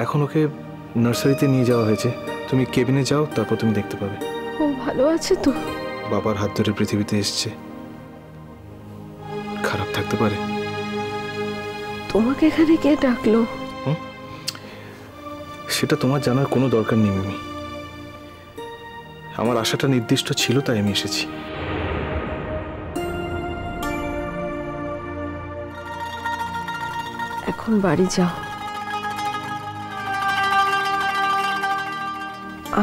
এখন ওকে নার্সারিতে নিয়ে যাওয়া হয়েছে। তুমি কেবিনে যাও, তারপর তুমি দেখতে পাবে। ও ভালো আছে তো? বাবার হাত ধরে পৃথিবীতে এসছে, খারাপ থাকতে পারে? তোমাকে এখানে কে ডাকলো? সেটা তোমার জানার কোনো দরকার নেই মিমি। আমার আশাটা নির্দিষ্ট ছিল, তাই আমি এসেছি। এখন বাড়ি যাও।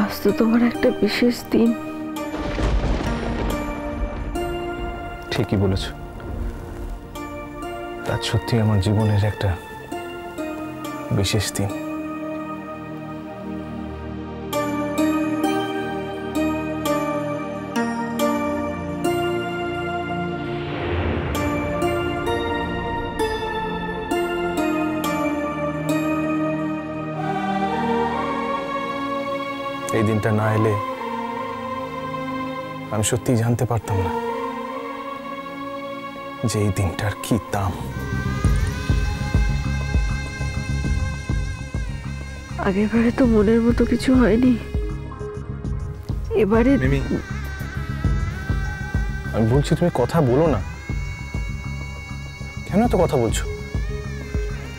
আজ তো তোমার একটা বিশেষ দিন। ঠিকই বলেছ, আজ সত্যি আমার জীবনের একটা বিশেষ দিন। এই দিনটা না এলে আমি সত্যিই জানতে পারতাম না যে এই দিনটার কি দাম। আগেরবারে তো মনের মতো কিছু হয়নি, এবারে মিমি, আমি বলছি তুমি কথা বলো না। কেন এত কথা বলছো?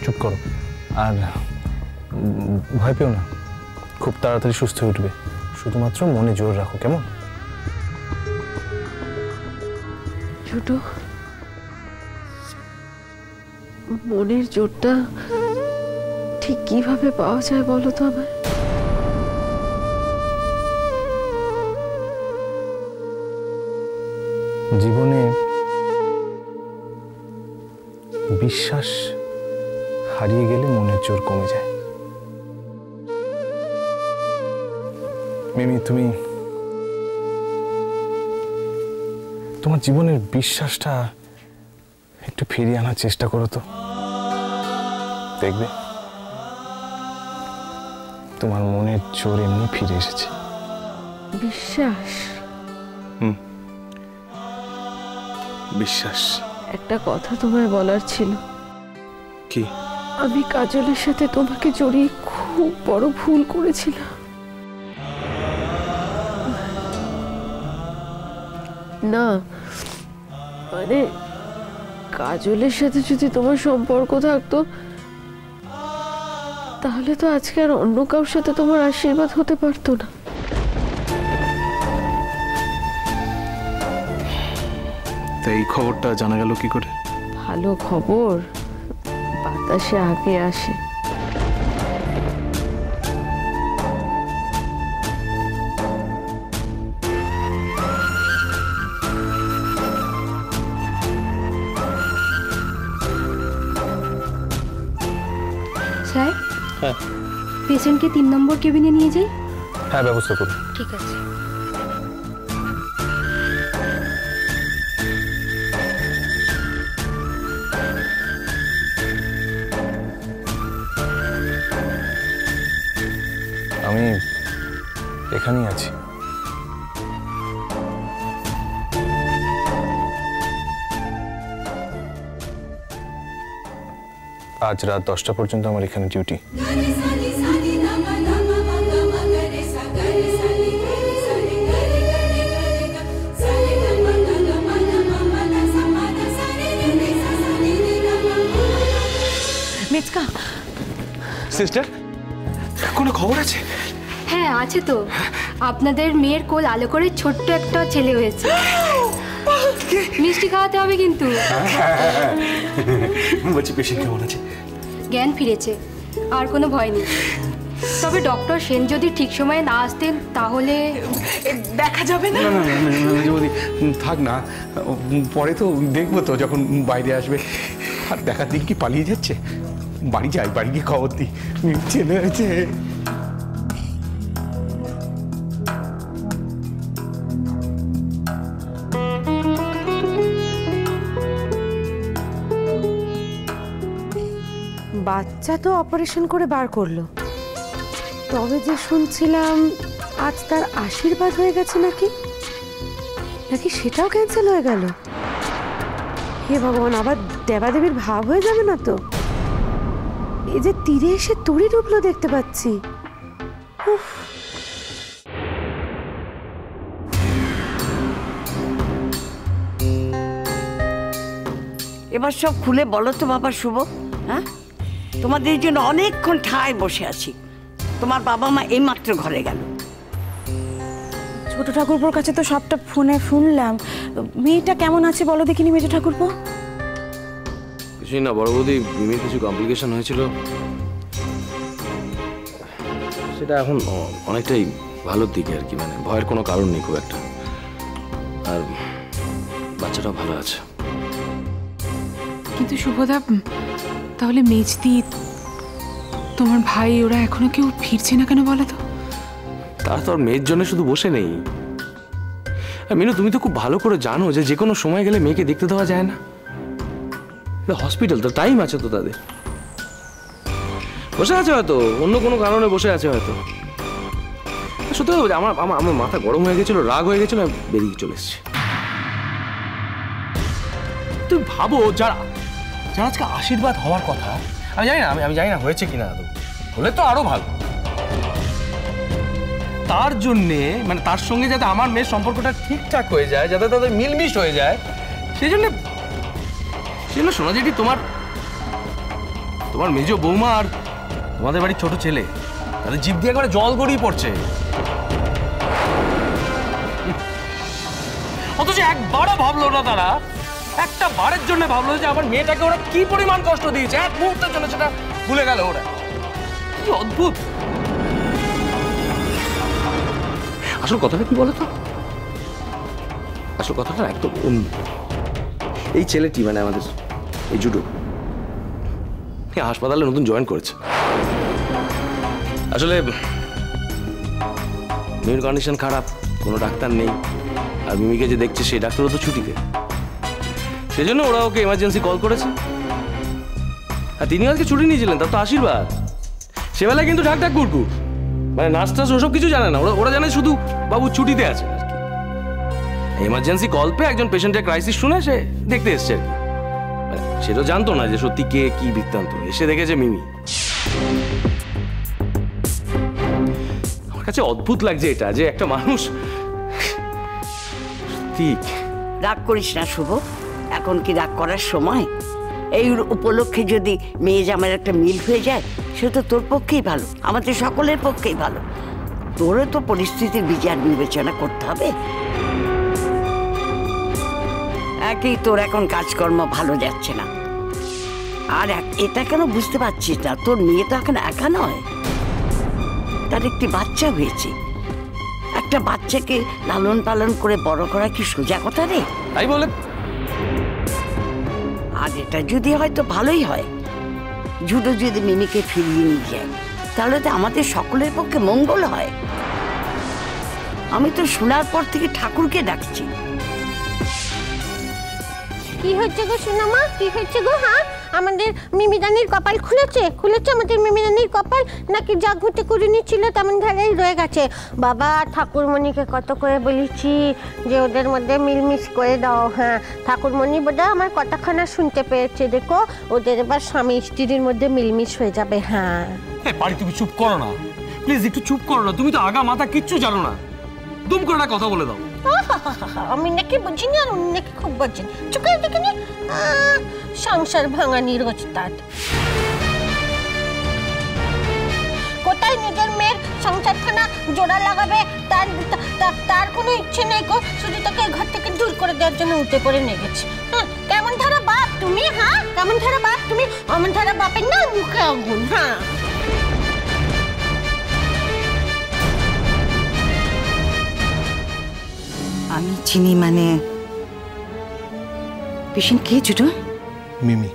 চুপ করো, আর ভয় পেও না, খুব তাড়াতাড়ি সুস্থ হয়ে উঠবে। শুধুমাত্র মনে জোর রাখো, কেমন? ছোট, মনের জোরটা ঠিক কিভাবে পাওয়া যায় বলো তো আমায়। জীবনে বিশ্বাস হারিয়ে গেলে মনের জোর কমে যায়। মিমি, তুমি তোমার জীবনের বিশ্বাসটা একটু ফিরিয়ে আনার চেষ্টা করো তো, দেখবে তোমার মনের জোর এমনি ফিরে এসেছে। বিশ্বাস? বিশ্বাস। একটা কথা তোমায় বলার ছিল। কি? আমি কাজলের সাথে তোমাকে জড়িয়ে খুব বড় ভুল করেছিলাম। না মানে কাজলের সাথে যদি তোমার সম্পর্ক থাকতো তাহলে তো আজকে আর অন্য কারোর সাথে তোমার আশীর্বাদ হতে পারতো না। তাই এই খবরটা জানা গেল কি করে? ভালো খবর বাতাসে আগে আসে। স্যার, হ্যাঁ, পেশেন্টকে 3 নম্বর কেবিনে নিয়ে যাই। হ্যাঁ, ব্যবস্থা করুন। ঠিক আছে। আমি এখানেই আছি। আজ রাত 10টা পর্যন্ত আমার এখানে ডিউটি। মেচকা সিস্টার, কোনো খবর আছে? হ্যাঁ আছে তো, আপনাদের মেয়ের কোল আলো করে ছোট্ট একটা ছেলে হয়েছে। মিষ্টি খাওয়াতে হবে কিন্তু। বলছি পেশেন্ট কেমন আছে? জ্ঞান ফিরেছে, আর কোনো ভয় নেই। তবে ডক্টর সেন যদি ঠিক সময়ে না আসতেন তাহলে দেখা যাবে না। যদি থাক না, পরে তো দেখবো তো যখন বাইরে আসবে। আর দেখার দিন কি পালিয়ে যাচ্ছে? বাড়ি যাই, বাড়ি গিয়ে খবর দিই ছেলে হয়েছে। বাচ্চা তো অপারেশন করে বার করলো, তবে যে শুনছিলাম আজ তার আশীর্বাদ হয়ে গেছে নাকি নাকি সেটাও ক্যান্সেল হয়ে গেল। হে ভগবান, আবার দেবাদেবীর ভাব হয়ে যাবে না তো? এই যে তীরে এসে তরি ডুবলো দেখতে পাচ্ছি। উফ। এবার সব খুলে বলো তো বাবা শুভ। হ্যাঁ, তোমাদের জন্য অনেকক্ষণ ঠায় বসে আছি। তোমার বাবা মা এইমাত্র ঘরে গেল। ছোট ঠাকুরপোর কাছে তো সবটা ফোনে শুনলাম। মেয়েটা কেমন আছে বলো দেখিনি মেজো ঠাকুরপো। কিছুই না বড় বৌদি, মিমির কিছু কমপ্লিকেশন হয়েছিল, সেটা এখন অনেকটাই ভালোর দিকে আর কি। মানে ভয়ের কোনো কারণ নেই খুব একটা, আর বাচ্চাটাও ভালো আছে। কিন্তু শুভদা, তাহলে মেজদি, তোমার ভাই, ওরা এখনো কেউ ফিরছে না কেন বলো তো? তারা তো আর মেয়ের জন্য শুধু বসে নেই। মিনু, তুমি তো খুব ভালো করে জানো যে কোনো সময় গেলে মেয়েকে দেখতে দেওয়া যায় না। হসপিটাল তো, টাইম আছে তো তাদের। বসে আছে হয়তো, অন্য কোনো কারণে বসে আছে হয়তো। সত্যি আমার আমার মাথা গরম হয়ে গেছিল, রাগ হয়ে গেছিল, আমি বেরিয়ে চলে এসেছি। তুই ভাবো, যারা যারা আজকে আশীর্বাদ হওয়ার কথা, আমি জানি না, আমি জানি না হয়েছে কিনা, হলে তো আরো ভালো। তার জন্যে, মানে তার সঙ্গে যাতে আমার মেয়ের সম্পর্কটা ঠিকঠাক হয়ে যায়, যাতে তাদের মিলমিশ হয়ে যায়, সেই জন্য শোনা যেটি তোমার মেজ বৌমা আর তোমাদের বাড়ির ছোট ছেলে, তাদের জিভ দিয়ে একবারে জল গড়িয়ে পড়ছে। অথচ একবারও ভাবলো না তারা, একটা বারের জন্য ভাবলো যে আমার মেয়েটাকে ওরা কি পরিমাণ কষ্ট দিয়েছে, এক মুহূর্তের জন্য সেটা ভুলে গেল ওরা। কি অদ্ভুত। আসল কথাটা কি বলতো? আসল কথাটা একদম এই ছেলেটি, মানে আমাদের এই জুডো, হাসপাতালে নতুন জয়েন করেছে। আসলে মেয়ের কন্ডিশন খারাপ, কোনো ডাক্তার নেই, আর মিমিকে যে দেখছে সেই ডাক্তারও তো ছুটিতে। সেই জন্য ওরা ওকে এমার্জেন্সি কল করেছে, আর তিনি আজকে ছুটি নিয়েছিলেন। তার তো আশীর্বাদ। সেবেলায় কিন্তু ঢাক ঢাক কুরকুর, মানে নার্স টাস ওসব কিছু জানে না। ওরা জানে শুধু বাবু ছুটিতে আছে আর কি। এমার্জেন্সি কল পেয়ে একজন পেশেন্টের ক্রাইসিস শুনে সে দেখতে এসছে আর কি। সেটা জানতো না যে সত্যি কে কি বৃত্তান্ত। এসে দেখেছে মিমি। আমার কাছে অদ্ভুত লাগছে এটা, যে একটা মানুষ। ঠিক, রাগ করিস না শুভ, এখন কি রাগ করার সময়? এই উপলক্ষে যদি মেয়ে জামার একটা মিল হয়ে যায়, সে তো তোর পক্ষেই ভালো, আমাদের সকলের পক্ষেই ভালো। তোরও তো পরিস্থিতির বিচার বিবেচনা করতে হবে। একই তোর এখন কাজকর্ম ভালো যাচ্ছে না, আর এটা কেন বুঝতে পারছিস না? তোর মেয়ে তো এখন একা নয়, তার একটি বাচ্চা হয়েছে। একটা বাচ্চাকে লালন পালন করে বড় করা কি সোজা কথা রে? তাই বলে, আর এটা যদি হয়তো ভালোই হয়, জুডো যদি মিমিকে ফিরিয়ে নিয়ে যায়, তাহলে তো আমাদের সকলের পক্ষে মঙ্গল হয়। আমি তো শোনার পর থেকে ঠাকুরকে ডাকছি। কি হচ্ছে গো সোনামা, কি হচ্ছে গো? হ্যাঁ, আমাদের মিমিদানির কপাল খুলেছে আমাদের মিমিদানির কপাল, নাকি যা ঘুটে কুড়ুনি ছিল তেমন ধারেই রয়ে গেছে? বাবা, ঠাকুরমণিকে কত করে বলেছি যে ওদের মধ্যে মিলমিশ করে দাও। হ্যাঁ, ঠাকুরমণি বোধহয় আমার কথাখানা শুনতে পেয়েছে। দেখো, ওদের এবার স্বামী স্ত্রীর মধ্যে মিলমিশ হয়ে যাবে। হ্যাঁ, পারি, তুমি চুপ করো না প্লিজ, একটু চুপ করো না। তুমি তো আগা মাথা কিচ্ছু জানো না, দুম করে না কথা বলে দাও। আমি নাকি বুঝিনি, আর উনি নাকি খুব বোঝেন। চুকে দেখিনি সংসার ভাঙানির ওস্তাদ। কোথায় নিজের মেয়ের সংসারখানা জোড়া লাগাবে তার কোনো ইচ্ছে নেই গো, শুধু তাকে ঘর থেকে দূর করে দেওয়ার জন্য উঠে পড়ে নিয়ে গেছে। হ্যাঁ, কেমন ধারা বাপ তুমি? হ্যাঁ, কেমন ধারা বাপ তুমি? অমন ধারা বাপের না মুখে আগুন। হ্যাঁ, আমি চিনি মানে পেশেন্ট কে জুডো? মিমি।